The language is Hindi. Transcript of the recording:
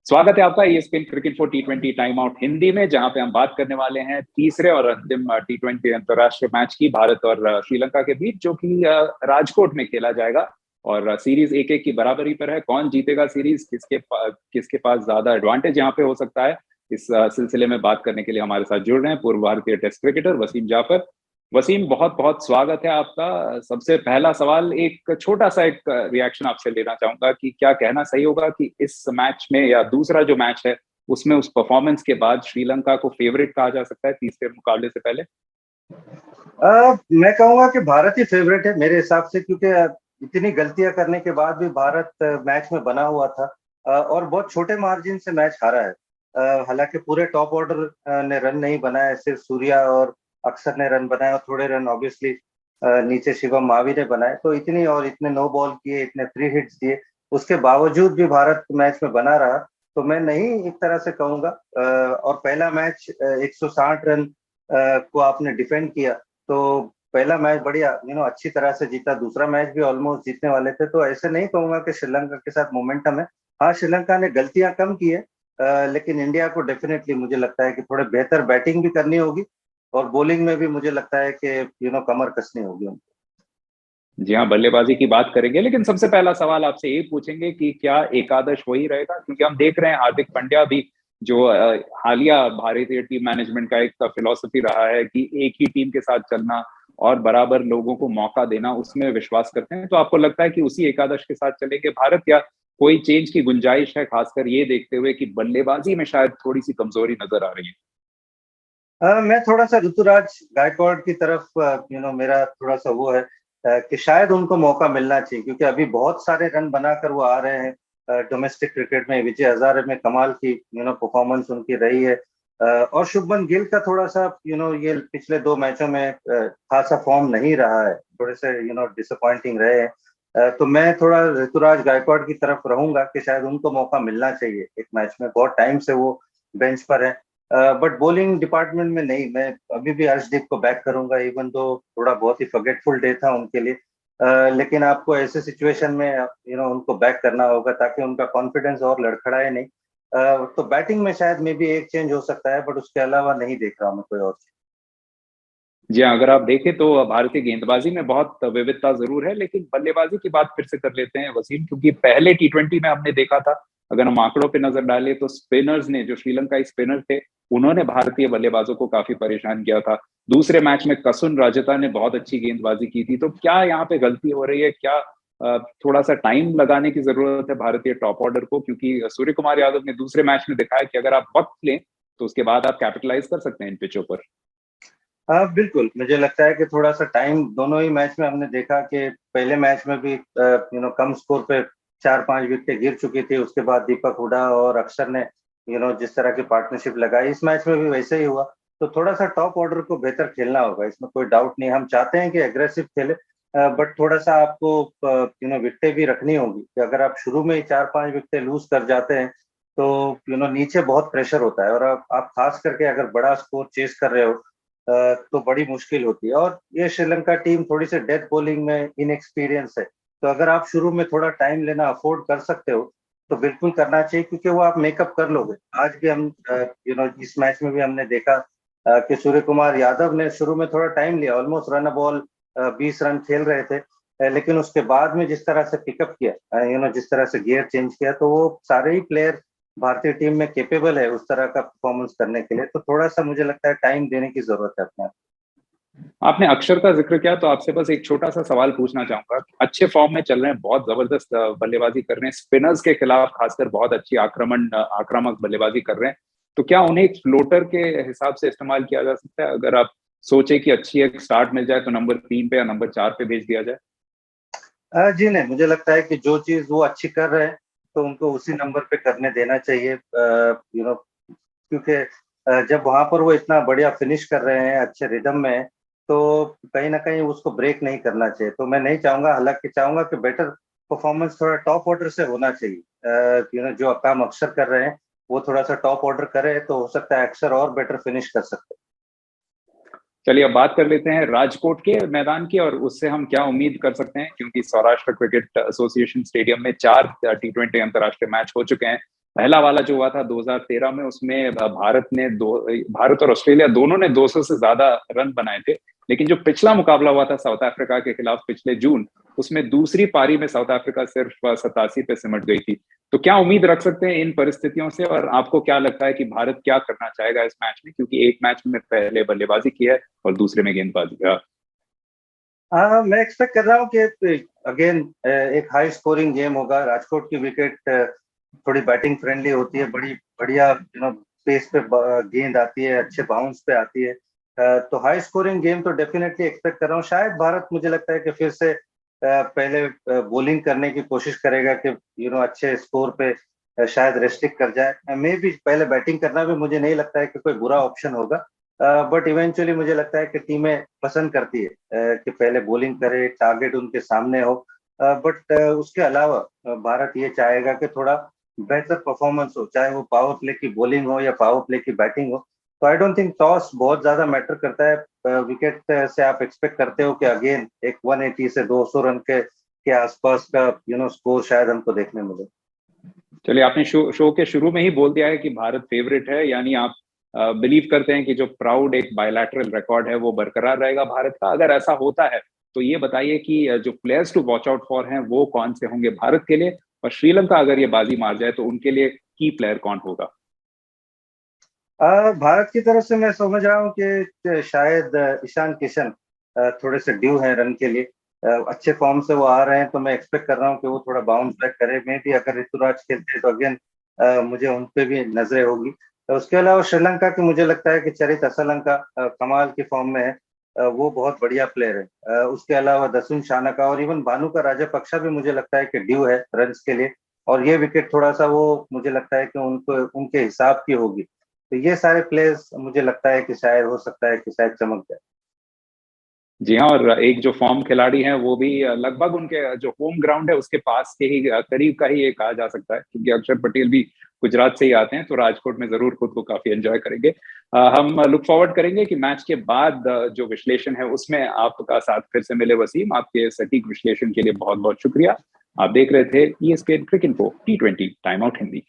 स्वागत है आपका ESPN cricket for T20 time out Hindi में, जहां पे हम बात करने वाले हैं तीसरे और अंतिम टी20 अंतरराष्ट्रीय मैच की भारत और श्रीलंका के बीच, जो कि राजकोट में खेला जाएगा। और सीरीज 1-1 की बराबरी पर है। कौन जीतेगा सीरीज, किसके पास ज्यादा एडवांटेज यहाँ पे हो सकता है, इस सिलसिले में बात करने के लिए हमारे साथ जुड़ रहे हैं पूर्व भारतीय टेस्ट क्रिकेटर वसीम जाफर। वसीम, बहुत बहुत स्वागत है आपका। सबसे पहला सवाल, एक छोटा सा एक रिएक्शन आपसे लेना चाहूंगा कि क्या कहना सही होगा कि इस मैच में या दूसरा जो मैच है उसमें उस परफॉर्मेंस के बाद श्रीलंका को फेवरेट कहा जा सकता है तीसरे मुकाबले से पहले? मैं कहूंगा कि भारत ही फेवरेट है मेरे हिसाब से, क्योंकि इतनी गलतियां करने के बाद भी भारत मैच में बना हुआ था और बहुत छोटे मार्जिन से मैच हारा है। हालांकि पूरे टॉप ऑर्डर ने रन नहीं बनाए, सिर्फ सूर्या और अक्षर ने रन बनाए और थोड़े रन ऑब्वियसली नीचे शिवम मावी ने बनाए। तो इतने नो बॉल किए, इतने 3 हिट्स दिए, उसके बावजूद भी भारत मैच में बना रहा। तो मैं नहीं एक तरह से कहूंगा। और पहला मैच 160 रन को आपने डिफेंड किया, तो पहला मैच बढ़िया अच्छी तरह से जीता। दूसरा मैच भी ऑलमोस्ट जीतने वाले थे, तो ऐसे नहीं कहूंगा कि श्रीलंका के साथ मोमेंटम है। हाँ, श्रीलंका ने गलतियां कम की है, लेकिन इंडिया को डेफिनेटली मुझे लगता है कि थोड़े बेहतर बैटिंग भी करनी होगी और बॉलिंग में भी मुझे लगता है कि कमर कसनी होगी उनको। जी हाँ, बल्लेबाजी की बात करेंगे, लेकिन सबसे पहला सवाल आपसे ये पूछेंगे कि क्या एकादश वही रहेगा, क्योंकि हम देख रहे हैं हार्दिक पांड्या भी, जो हालिया भारतीय टीम मैनेजमेंट का एक फिलॉसफी रहा है कि एक ही टीम के साथ चलना और बराबर लोगों को मौका देना, उसमें विश्वास करते हैं। तो आपको लगता है कि उसी एकादश के साथ चलेंगे भारत, या कोई चेंज की गुंजाइश है, खासकर ये देखते हुए कि बल्लेबाजी में शायद थोड़ी सी कमजोरी नजर आ रही है? मैं थोड़ा सा ऋतुराज गायकवाड़ की तरफ मेरा थोड़ा सा वो है कि शायद उनको मौका मिलना चाहिए, क्योंकि अभी बहुत सारे रन बनाकर वो आ रहे हैं डोमेस्टिक क्रिकेट में। विजय हजारे में कमाल की परफॉर्मेंस उनकी रही है। और शुभमन गिल का थोड़ा सा ये पिछले 2 मैचों में खासा फॉर्म नहीं रहा है, थोड़े से डिसअपॉइंटिंग रहे हैं। तो मैं थोड़ा ऋतुराज गायकवाड़ की तरफ रहूंगा कि शायद उनको मौका मिलना चाहिए एक मैच में। बहुत टाइम से वो बेंच पर है। बट बॉलिंग डिपार्टमेंट में नहीं, मैं अभी भी अर्शदीप को बैक करूंगा, इवन तो थोड़ा बहुत ही फॉरगेटफुल डे था उनके लिए। लेकिन आपको ऐसे सिचुएशन में उनको बैक करना होगा ताकि उनका कॉन्फिडेंस और लड़खड़ाए नहीं। तो बैटिंग में शायद मे भी एक चेंज हो सकता है, बट उसके अलावा नहीं देख रहा हूँ मैं कोई और चीज। जी हाँ, अगर आप देखें तो भारतीय गेंदबाजी में बहुत विविधता जरूर है, लेकिन बल्लेबाजी की बात फिर से कर लेते हैं वसीम, क्योंकि पहले टी20 में हमने देखा था, अगर हम आंकड़ों पे नजर डालें तो स्पिनर्स ने, जो श्रीलंकाई स्पिनर थे, उन्होंने भारतीय बल्लेबाजों को काफी परेशान किया था। दूसरे मैच में कसुन राजता ने बहुत अच्छी गेंदबाजी की थी। तो क्या यहाँ पे गलती हो रही है? क्या थोड़ा सा टाइम लगाने की जरूरत है भारतीय टॉप ऑर्डर को? क्योंकि सूर्य कुमार यादव ने दूसरे मैच में दिखाया कि अगर आप वक्त लें तो उसके बाद आप कैपिटलाइज कर सकते हैं इन पिचों पर। हाँ बिल्कुल, मुझे लगता है कि थोड़ा सा टाइम दोनों ही मैच में हमने देखा कि पहले मैच में भी कम स्कोर पे 4-5 विकेट गिर चुकी थी। उसके बाद दीपक हुडा और अक्षर ने जिस तरह की पार्टनरशिप लगाई, इस मैच में भी वैसे ही हुआ। तो थोड़ा सा टॉप ऑर्डर को बेहतर खेलना होगा, इसमें कोई डाउट नहीं। हम चाहते हैं कि एग्रेसिव खेले, बट थोड़ा सा आपको विकेटें भी रखनी होगी कि अगर आप शुरू में ही 4-5 विकेटें लूज कर जाते हैं तो नीचे बहुत प्रेशर होता है। और आप खास करके अगर बड़ा स्कोर चेस कर रहे हो तो बड़ी मुश्किल होती है। और ये श्रीलंका टीम थोड़ी सी डेथ बॉलिंग में इनएक्सपीरियंस है, तो अगर आप शुरू में थोड़ा टाइम लेना अफोर्ड कर सकते हो तो बिल्कुल करना चाहिए, क्योंकि वो आप मेकअप कर लोगे। आज भी हम इस मैच में भी हमने देखा कि सूर्य कुमार यादव ने शुरू में थोड़ा टाइम लिया, ऑलमोस्ट रन बॉल 20 रन खेल रहे थे। लेकिन उसके बाद में जिस तरह से पिकअप किया, जिस तरह से गियर चेंज किया, तो वो सारे ही प्लेयर भारतीय टीम में कैपेबल है उस तरह का परफॉर्मेंस करने के लिए। तो थोड़ा सा मुझे लगता है टाइम देने की जरूरत है अपने आप। आपने अक्षर का जिक्र किया, तो आपसे बस एक छोटा सा सवाल पूछना चाहूंगा। अच्छे फॉर्म में चल रहे हैं, बहुत जबरदस्त बल्लेबाजी कर रहे हैं, स्पिनर्स के खिलाफ खासकर बहुत अच्छी आक्रामक बल्लेबाजी कर रहे हैं। तो क्या उन्हें एक फ्लोटर के हिसाब से इस्तेमाल किया जा सकता है? अगर आप सोचे कि अच्छी एक स्टार्ट मिल जाए तो नंबर 3 पे या नंबर 4 पे भेज दिया जाए? जी नहीं, मुझे लगता है कि जो चीज वो अच्छी कर रहे हैं तो उनको उसी नंबर पे करने देना चाहिए। क्योंकि जब वहां पर वो इतना बढ़िया फिनिश कर रहे हैं, अच्छे रिदम में है, तो कहीं ना कहीं उसको ब्रेक नहीं करना चाहिए। तो मैं नहीं चाहूंगा, हालांकि चाहूंगा कि बेटर परफॉर्मेंस थोड़ा टॉप ऑर्डर से होना चाहिए। जो काम अक्षर कर रहे हैं वो थोड़ा सा टॉप ऑर्डर करे तो हो सकता है अक्षर और बेटर फिनिश कर सकते हैं। चलिए, अब बात कर लेते हैं राजकोट के मैदान की, और उससे हम क्या उम्मीद कर सकते हैं, क्योंकि सौराष्ट्र क्रिकेट एसोसिएशन स्टेडियम में 4 टी20 अंतर्राष्ट्रीय मैच हो चुके हैं। पहला वाला जो हुआ था 2013 में, उसमें भारत और ऑस्ट्रेलिया दोनों ने 200 से ज्यादा रन बनाए थे। लेकिन जो पिछला मुकाबला हुआ था साउथ अफ्रीका के खिलाफ पिछले जून, उसमें दूसरी पारी में साउथ अफ्रीका सिर्फ 87 पे सिमट गई थी। तो क्या उम्मीद रख सकते हैं इन परिस्थितियों से, और आपको क्या लगता है कि भारत क्या करना चाहेगा इस मैच में, क्योंकि एक मैच में पहले बल्लेबाजी की है और दूसरे में गेंदबाजी। मैं एक्सपेक्ट कर रहा हूँ कि अगेन एक हाई स्कोरिंग गेम होगा। राजकोट की विकेट थोड़ी बैटिंग फ्रेंडली होती है, बड़ी बढ़िया पेस पे गेंद आती है, अच्छे बाउंस पे आती है। तो हाई स्कोरिंग गेम तो डेफिनेटली एक्सपेक्ट कर रहा हूँ। शायद भारत, मुझे लगता है कि फिर से पहले बॉलिंग करने की कोशिश करेगा कि अच्छे स्कोर पे शायद रेस्ट्रिक्ट कर जाए। मे भी पहले बैटिंग करना भी मुझे नहीं लगता है कि कोई बुरा ऑप्शन होगा। बट इवेंचुअली मुझे लगता है कि टीमें पसंद करती है कि पहले बॉलिंग करे, टारगेट उनके सामने हो। बट उसके अलावा भारत ये चाहेगा कि थोड़ा बेहतर परफॉर्मेंस हो, चाहे वो पावर प्ले की बॉलिंग हो या पावर प्ले की बैटिंग हो। तो आई डोंट थिंक टॉस बहुत ज्यादा मैटर करता है। विकेट से आप एक्सपेक्ट करते हो कि अगेन एक 180 से 200 रन के आसपास का स्कोर शायद हमको देखने मिले। चलिए, आपने शो के शुरू में ही बोल दिया है कि भारत फेवरेट है, यानी आप बिलीव करते हैं कि जो प्राउड एक बायलैटरल रिकॉर्ड है वो बरकरार रहेगा भारत का। अगर ऐसा होता है तो ये बताइए कि जो players to watch out for हैं वो कौन से होंगे भारत के लिए, और श्रीलंका अगर ये बाजी मार जाए तो उनके लिए की प्लेयर कौन होगा? भारत की तरफ से मैं समझ रहा हूँ कि शायद ईशान किशन थोड़े से ड्यू है रन के लिए। अच्छे फॉर्म से वो आ रहे हैं, तो मैं एक्सपेक्ट कर रहा हूँ कि वो थोड़ा बाउंस बैक करे। मे भी अगर ऋतुराज खेलते हैं तो अगेन मुझे उन पे भी नजरें होगी। तो उसके अलावा श्रीलंका की मुझे लगता है कि चरित असलंका कमाल की फॉर्म में है। वो बहुत बढ़िया प्लेयर है। उसके अलावा दसुन शानका और इवन भानु का राजपक्षा भी मुझे लगता है कि ड्यू है रन के लिए। और ये विकेट थोड़ा सा वो मुझे लगता है कि उनको उनके हिसाब की होगी। तो ये सारे प्लेयर्स मुझे लगता है कि शायद हो सकता है कि शायद चमक जाए। जी हाँ, और एक जो फॉर्म खिलाड़ी हैं वो भी लगभग उनके जो होम ग्राउंड है उसके पास के ही करीब का ही ये कहा जा सकता है, क्योंकि अक्षर पटेल भी गुजरात से ही आते हैं, तो राजकोट में जरूर खुद को काफी एंजॉय करेंगे। हम लुक फॉरवर्ड करेंगे कि मैच के बाद जो विश्लेषण है उसमें आपका साथ फिर से मिले। वसीम, आपके सटीक विश्लेषण के लिए बहुत बहुत शुक्रिया। आप देख रहे थे ESPN Cricinfo T20 time out Hindi.